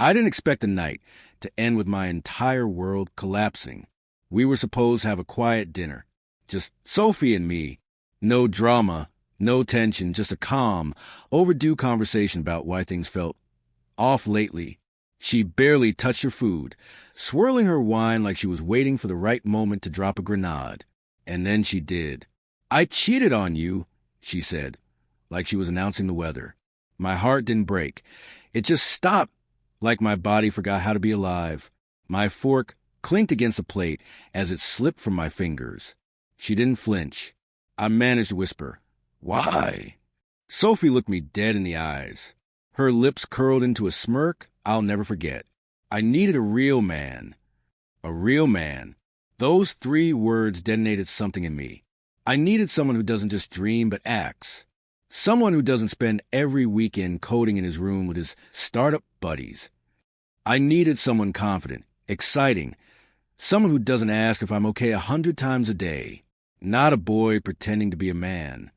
I didn't expect the night to end with my entire world collapsing. We were supposed to have a quiet dinner. Just Sophie and me. No drama, no tension, just a calm, overdue conversation about why things felt off lately. She barely touched her food, swirling her wine like she was waiting for the right moment to drop a grenade. And then she did. "I cheated on you," she said, like she was announcing the weather. My heart didn't break. It just stopped, like my body forgot how to be alive. My fork clinked against the plate as it slipped from my fingers. She didn't flinch. I managed to whisper, "Why?" Sophie looked me dead in the eyes. Her lips curled into a smirk I'll never forget. I needed a real man. A real man. Those 3 words detonated something in me. I needed someone who doesn't just dream but acts. Someone who doesn't spend every weekend coding in his room with his startup buddies. I needed someone confident, exciting, someone who doesn't ask if I'm okay 100 times a day. Not a boy pretending to be a man.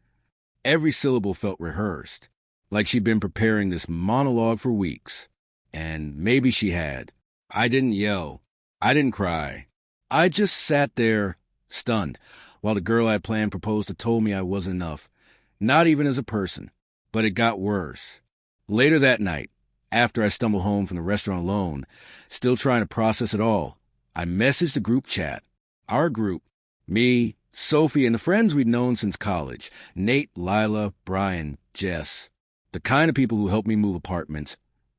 Every syllable felt rehearsed, like she'd been preparing this monologue for weeks. And maybe she had. I didn't yell. I didn't cry. I just sat there, stunned, while the girl I planned proposed to told me I wasn't enough. Not even as a person. But it got worse. Later that night, after I stumbled home from the restaurant alone, still trying to process it all, I messaged the group chat. Our group, me, Sophie, and the friends we'd known since college. Nate, Lila, Brian, Jess. The kind of people who helped me move apartments,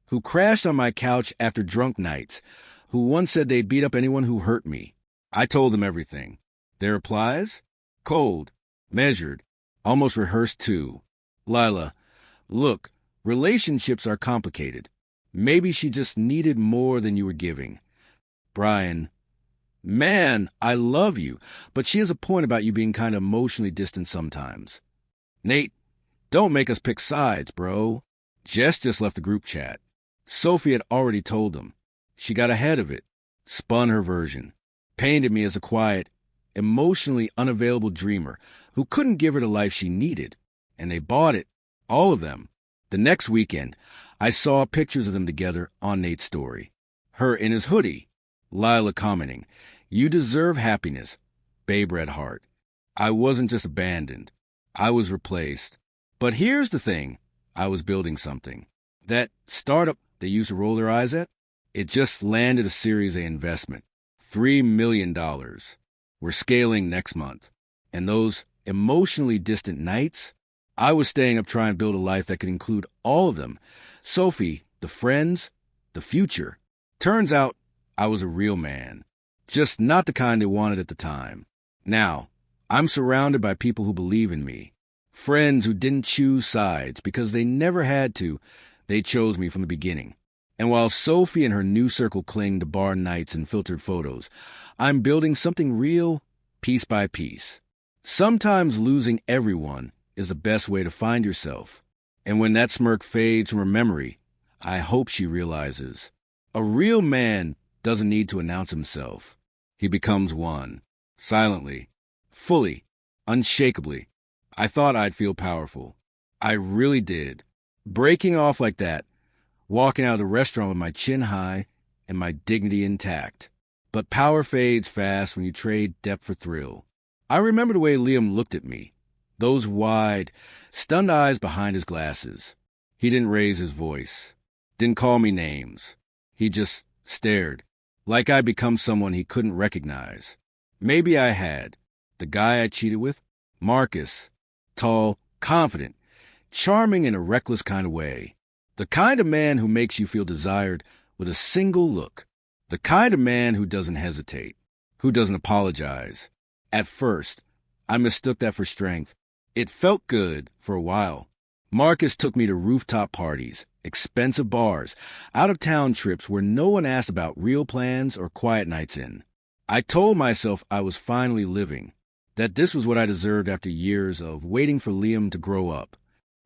who crashed on my couch after drunk nights, who once said they'd beat up anyone who hurt me. I told them everything. Their replies? Cold, measured, almost rehearsed too. Lila, look, relationships are complicated. Maybe she just needed more than you were giving. Brian, man, I love you, but she has a point about you being kind of emotionally distant sometimes. Nate, don't make us pick sides, bro. Jess just left the group chat. Sophie had already told them. She got ahead of it, spun her version, painted me as a quiet, emotionally unavailable dreamer who couldn't give her the life she needed. And they bought it, all of them. The next weekend, I saw pictures of them together on Nate's story. Her in his hoodie, Lila commenting, "You deserve happiness, Babe Red Heart." I wasn't just abandoned. I was replaced. But here's the thing. I was building something. That startup they used to roll their eyes at, it just landed a Series A investment. $3 million. We're scaling next month. And those emotionally distant nights, I was staying up trying to build a life that could include all of them. Sophie, the friends, the future. Turns out I was a real man. Just not the kind they wanted at the time. Now, I'm surrounded by people who believe in me. Friends who didn't choose sides because they never had to. They chose me from the beginning. And while Sophie and her new circle cling to bar nights and filtered photos, I'm building something real, piece by piece. Sometimes losing everyone is the best way to find yourself. And when that smirk fades from her memory, I hope she realizes. A real man doesn't need to announce himself. He becomes one. Silently. Fully. Unshakably. I thought I'd feel powerful. I really did. Breaking off like that, walking out of the restaurant with my chin high and my dignity intact. But power fades fast when you trade depth for thrill. I remember the way Liam looked at me. Those wide, stunned eyes behind his glasses. He didn't raise his voice. Didn't call me names. He just stared, like I'd become someone he couldn't recognize. Maybe I had. The guy I cheated with? Marcus. Tall, confident, charming in a reckless kind of way. The kind of man who makes you feel desired with a single look. The kind of man who doesn't hesitate, who doesn't apologize. At first, I mistook that for strength. It felt good for a while. Marcus took me to rooftop parties, expensive bars, out-of-town trips where no one asked about real plans or quiet nights in. I told myself I was finally living, that this was what I deserved after years of waiting for Liam to grow up.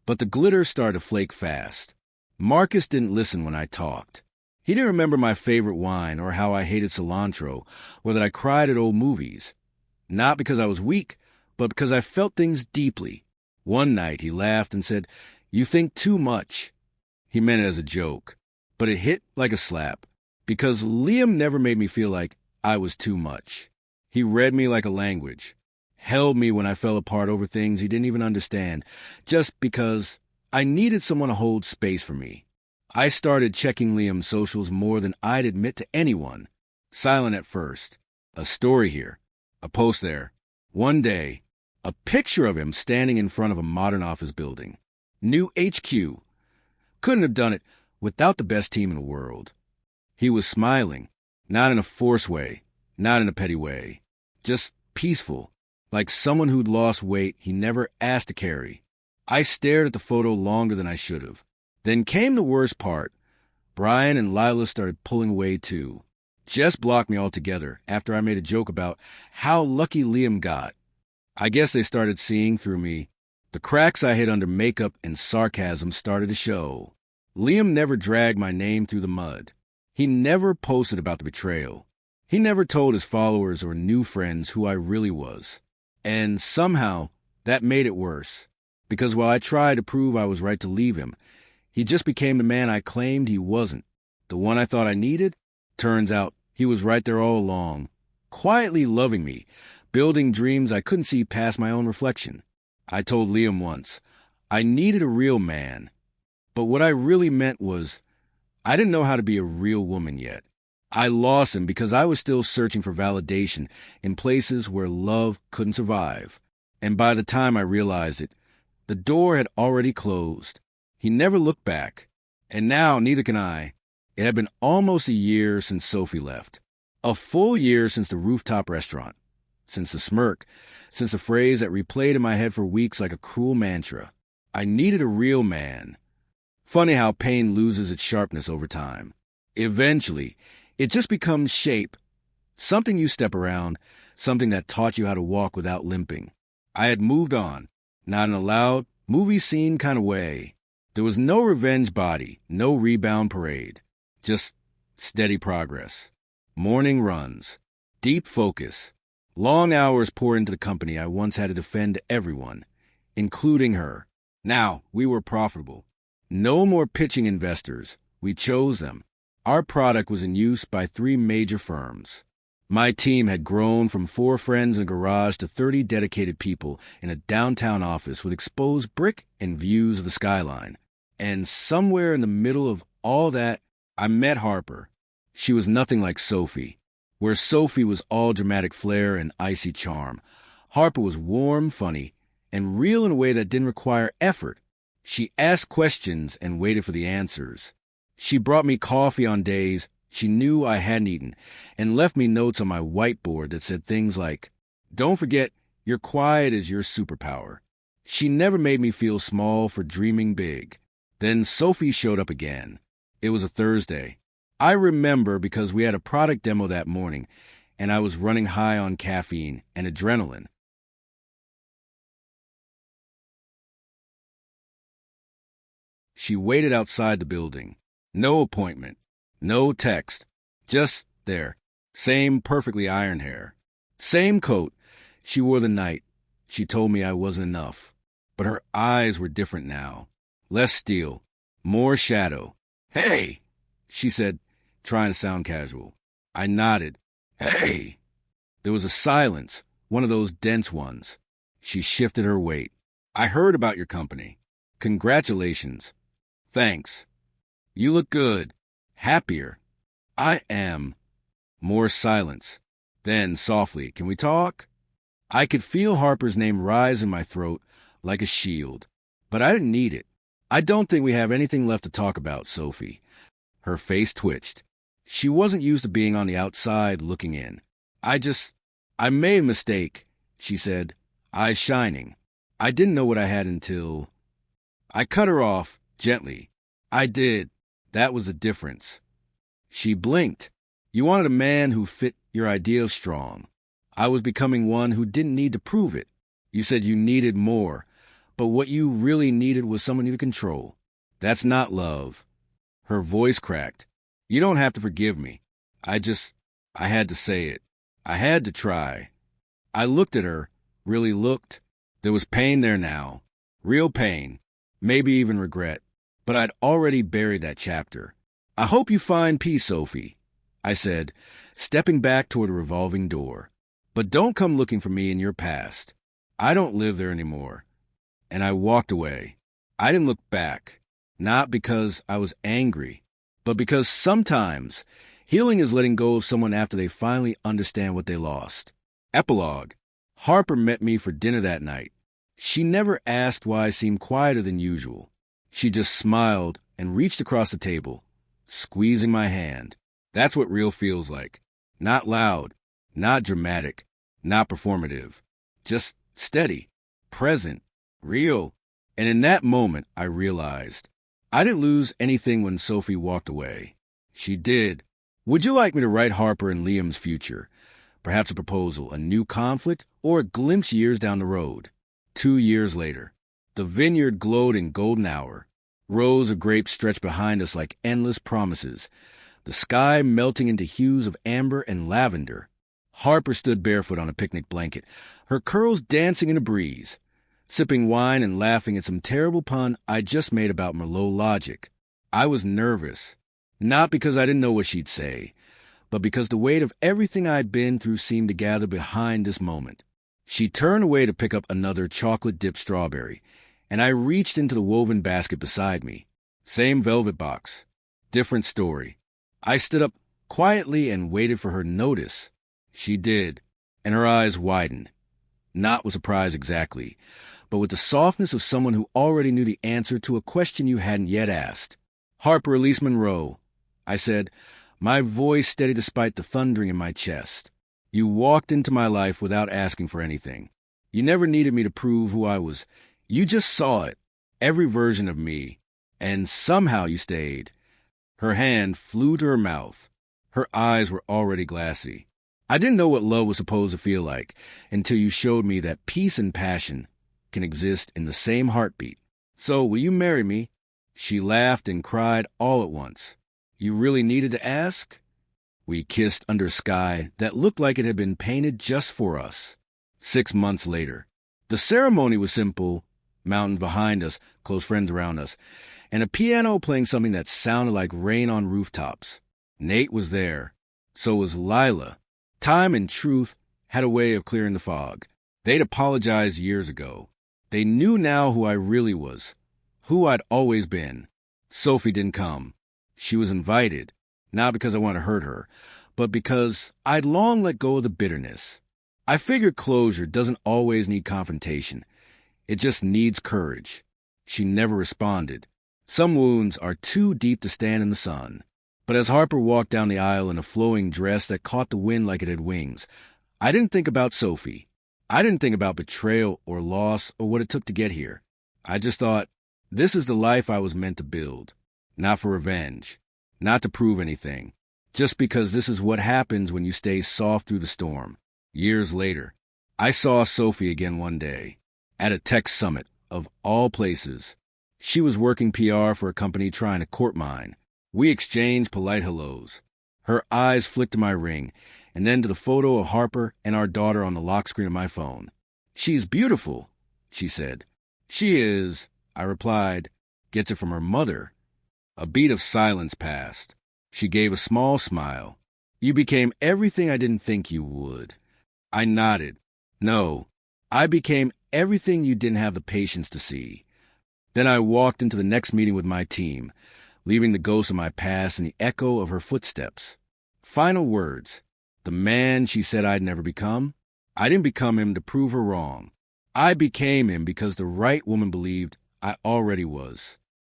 But the glitter started to flake fast. Marcus didn't listen when I talked. He didn't remember my favorite wine or how I hated cilantro or that I cried at old movies. Not because I was weak, but because I felt things deeply. One night he laughed and said, "You think too much." He meant it as a joke. but it hit like a slap because Liam never made me feel like I was too much. He read me like a language, held me when I fell apart over things he didn't even understand, just because I needed someone to hold space for me. I started checking Liam's socials more than I'd admit to anyone. Silent at first. A story here. A post there. One day, a picture of him standing in front of a modern office building. New HQ. Couldn't have done it without the best team in the world. He was smiling, not in a forced way, not in a petty way. Just peaceful, like someone who'd lost weight he never asked to carry. I stared at the photo longer than I should have. Then came the worst part. Brian and Lila started pulling away too. Jess blocked me altogether after I made a joke about how lucky Liam got. I guess they started seeing through me. The cracks I hid under makeup and sarcasm started to show. Liam never dragged my name through the mud. He never posted about the betrayal. He never told his followers or new friends who I really was. And somehow, that made it worse. Because while I tried to prove I was right to leave him, he just became the man I claimed he wasn't. The one I thought I needed? Turns out he was right there all along, quietly loving me, building dreams I couldn't see past my own reflection. I told Liam once, I needed a real man. But what I really meant was, I didn't know how to be a real woman yet. I lost him because I was still searching for validation in places where love couldn't survive. And by the time I realized it, the door had already closed. He never looked back. And now, neither can I. It had been almost a year since Sophie left. A full year since the rooftop restaurant. Since the smirk. Since a phrase that replayed in my head for weeks like a cruel mantra. I needed a real man. Funny how pain loses its sharpness over time. Eventually, it just becomes shape. Something you step around. Something that taught you how to walk without limping. I had moved on. Not in a loud, movie scene kind of way. There was no revenge body, no rebound parade. Just steady progress. Morning runs. Deep focus. Long hours poured into the company I once had to defend to everyone, including her. Now, we were profitable. No more pitching investors. We chose them. Our product was in use by 3 major firms. My team had grown from 4 friends in a garage to 30 dedicated people in a downtown office with exposed brick and views of the skyline. And somewhere in the middle of all that, I met Harper. She was nothing like Sophie. Where Sophie was all dramatic flair and icy charm, Harper was warm, funny, and real in a way that didn't require effort. She asked questions and waited for the answers. She brought me coffee on days she knew I hadn't eaten, and left me notes on my whiteboard that said things like, "Don't forget, your quiet is your superpower." She never made me feel small for dreaming big. Then Sophie showed up again. It was a Thursday. I remember because we had a product demo that morning, and I was running high on caffeine and adrenaline. She waited outside the building. No appointment. No text. Just there. Same perfectly ironed hair. Same coat. She wore the night. She told me I wasn't enough. But her eyes were different now. Less steel. More shadow. "Hey," she said, trying to sound casual. I nodded. "Hey." There was a silence, one of those dense ones. She shifted her weight. "I heard about your company. Congratulations." "Thanks. You look good. Happier." "I am." More silence. Then, softly, "Can we talk?" I could feel Harper's name rise in my throat like a shield. But I didn't need it. "I don't think we have anything left to talk about, Sophie." Her face twitched. She wasn't used to being on the outside looking in. I made a mistake," she said, eyes shining. "I didn't know what I had until—" I cut her off, gently. "I did. That was the difference." She blinked. "You wanted a man who fit your idea of strong. I was becoming one who didn't need to prove it. You said you needed more, but what you really needed was someone you could control. That's not love." Her voice cracked. "You don't have to forgive me. I had to say it. I had to try." I looked at her, really looked. There was pain there now. Real pain. Maybe even regret. But I'd already buried that chapter. I hope you find peace, Sophie, I said, stepping back toward a revolving door. But don't come looking for me in your past. I don't live there anymore. And I walked away. I didn't look back, not because I was angry, but because sometimes healing is letting go of someone after they finally understand what they lost. Epilogue. Harper met me for dinner that night. She never asked why I seemed quieter than usual. She just smiled and reached across the table, squeezing my hand. That's what real feels like. Not loud, not dramatic, not performative. Just steady, present, real. And in that moment, I realized I didn't lose anything when Sophie walked away. She did. Would you like me to write Harper and Liam's future? Perhaps a proposal, a new conflict, or a glimpse years down the road? 2 years later, the vineyard glowed in golden hour. Rows of grapes stretched behind us like endless promises, the sky melting into hues of amber and lavender. Harper stood barefoot on a picnic blanket, her curls dancing in a breeze, sipping wine and laughing at some terrible pun I just made about Merlot logic. I was nervous, not because I didn't know what she'd say, but because the weight of everything I'd been through seemed to gather behind this moment. She turned away to pick up another chocolate-dipped strawberry, and I reached into the woven basket beside me. Same velvet box, different story. I stood up quietly and waited for her to notice. She did, and her eyes widened. Not with surprise exactly, but with the softness of someone who already knew the answer to a question you hadn't yet asked. Harper Elise Monroe, I said, my voice steady despite the thundering in my chest. You walked into my life without asking for anything. You never needed me to prove who I was. You just saw it, every version of me, and somehow you stayed. Her hand flew to her mouth. Her eyes were already glassy. I didn't know what love was supposed to feel like until you showed me that peace and passion can exist in the same heartbeat. So, will you marry me? She laughed and cried all at once. You really needed to ask? We kissed under a sky that looked like it had been painted just for us. 6 months later. The ceremony was simple, mountains behind us, close friends around us, and a piano playing something that sounded like rain on rooftops. Nate was there. So was Lila. Time and truth had a way of clearing the fog. They'd apologized years ago. They knew now who I really was, who I'd always been. Sophie didn't come. She was invited, not because I wanted to hurt her, but because I'd long let go of the bitterness. I figured closure doesn't always need confrontation. It just needs courage. She never responded. Some wounds are too deep to stand in the sun. But as Harper walked down the aisle in a flowing dress that caught the wind like it had wings, I didn't think about Sophie. I didn't think about betrayal or loss or what it took to get here. I just thought, this is the life I was meant to build. Not for revenge. Not to prove anything. Just because this is what happens when you stay soft through the storm. Years later, I saw Sophie again one day. At a tech summit, of all places. She was working PR for a company trying to court mine. We exchanged polite hellos. Her eyes flicked to my ring, and then to the photo of Harper and our daughter on the lock screen of my phone. She's beautiful, she said. She is, I replied. Gets it from her mother. A beat of silence passed. She gave a small smile. You became everything I didn't think you would. I nodded. No, I became everything you didn't have the patience to see. Then I walked into the next meeting with my team, leaving the ghost of my past and the echo of her footsteps. Final words. The man she said I'd never become, I didn't become him to prove her wrong. I became him because the right woman believed I already was.